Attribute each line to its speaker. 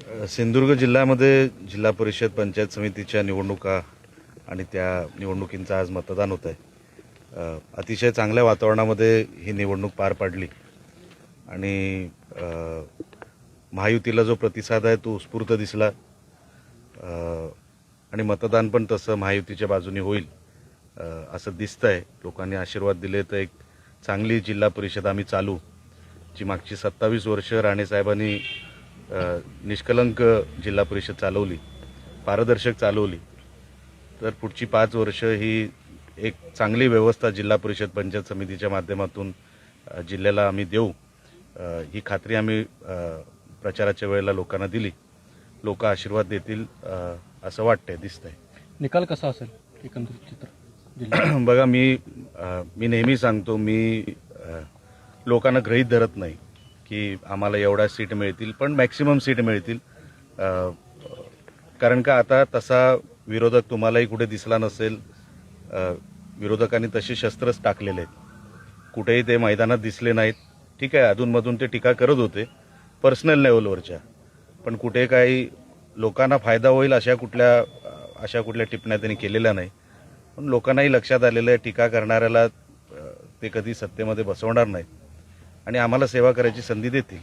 Speaker 1: सिंधुदुर्ग जिल्ह्यामध्ये जिल्हा परिषद पंचायत समितीच्या निवडणुका आणि त्या निवडणुकींचं आज मतदान होत आहे। अतिशय चांगल्या वातावरणामध्ये ही निवडणूक पार पडली आणि महायुतीला जो प्रतिसाद आहे तो उत्स्फूर्त दिसला आणि मतदान पण तसं महायुतीच्या बाजूने होईल असं दिसतंय। लोकांनी आशीर्वाद दिले तर एक चांगली जिल्हा परिषद आम्ही चालू, जी मागची 27 वर्ष राणे साहेबांनी निष्कलंक जिल्हा परिषद चालवली, पारदर्शक चालवली, तर पुढची 5 वर्ष ही एक चांगली व्यवस्था जिल्हा परिषद पंचायत समितीच्या माध्यमातून जिल्ह्याला आम्ही देऊ, ही खात्री आम्ही प्रचाराच्या वेळेला लोकांना दिली। लोक आशीर्वाद देतील असं वाटतंय, दिसतंय।
Speaker 2: निकाल कसा असेल एकंदरीत चित्र?
Speaker 1: बघा, मी नेहमी सांगतो, मी लोकांना गृहीत धरत नाही की आम्हाला एवढ्या सीट मिळतील, पण मॅक्सिमम सीट मिळतील। कारण का आता तसा विरोधक तुम्हालाही कुठे दिसला नसेल। विरोधकांनी तशी शस्त्रच टाकलेले आहेत, कुठेही ते मैदानात दिसले नाहीत। ठीक आहे, अधूनमधून ते टीका करत होते पर्सनल लेवलवरच्या, पण कुठे काही लोकांना फायदा होईल अशा कुठल्या टिप्पण्या त्यांनी केलेल्या नाही। पण लोकांनाही लक्षात आलेलं आहे, टीका करणाऱ्याला ते कधी सत्तेमध्ये बसवणार नाहीत आणि आम्हाला सेवा करायची संधी देतील।